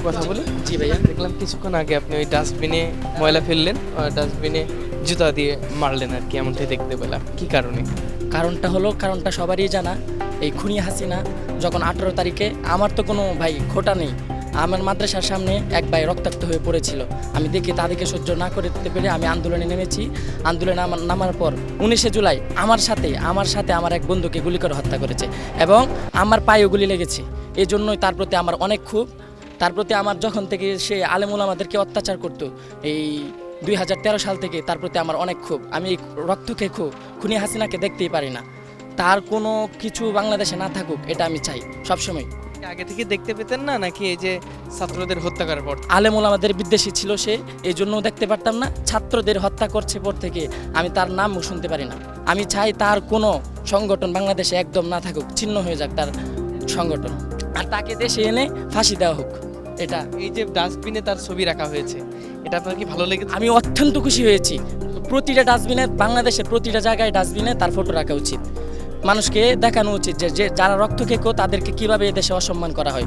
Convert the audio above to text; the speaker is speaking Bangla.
কথা বলি। জি ভাইয়া। দেখলাম কিছুক্ষণ আগে আপনি ওই ডাস্টবিনে ময়লা ফেললেন, ডাস্টবিনে জুতা দিয়ে মারলেন আর কি, এমনটাই দেখতে পেলাম। কি কারণে? কারণটা সবারই জানা। এই খুনি হাসিনা যখন 18 তারিখে, আমার তো কোনো ভাই খোটা নেই, আমার মাদ্রাসার সামনে এক ভাই রক্তাক্ত হয়ে পড়েছিল। আমি দেখি তাদেরকে সহ্য না করতে পেরে আমি আন্দোলনে নেমেছি। আন্দোলনে নামার পর 19শে জুলাই আমার সাথে আমার এক বন্ধুকে গুলি করে হত্যা করেছে এবং আমার পায়েও গুলি লেগেছে। এই জন্যই তার প্রতি আমার অনেক ক্ষোভ। তার প্রতি আমার যখন থেকে সে আলেম ওলামাদেরকে অত্যাচার করতো, এই 2013 সাল থেকে তার প্রতি আমার অনেক ক্ষোভ। আমি এই রক্তকে খুনি হাসিনাকে দেখতেই পারি না। তার কোনো কিছু বাংলাদেশে না থাকুক, এটা আমি চাই সবসময়। আগে থেকে দেখতে পেতেন না, নাকি এই যে ছাত্রদের হত্যা করার পর? আলেম ওলামাদের বিদ্বেষী ছিল সে, এই জন্যও দেখতে পারতাম না। ছাত্রদের হত্যা করছে পর থেকে আমি তার নামও শুনতে পারি না। আমি চাই তার কোনো সংগঠন বাংলাদেশে একদম না থাকুক, ছিন্ন হয়ে যাক তার সংগঠন, আর তাকে দেশে এনে ফাঁসি দেওয়া হোক। এটা এই যে ডাস্টবিনে তার ছবি রাখা হয়েছে, এটা আপনার কি ভালো লেগেছে? আমি অত্যন্ত খুশি হয়েছি। প্রতিটা ডাস্টবিনে, বাংলাদেশের প্রতিটা জায়গায় ডাস্টবিনে তার ফটো রাখা উচিত। মানুষকে দেখানো উচিত যে যারা রক্ত খেকো তাদেরকে কিভাবে এদেশে অসম্মান করা হয়।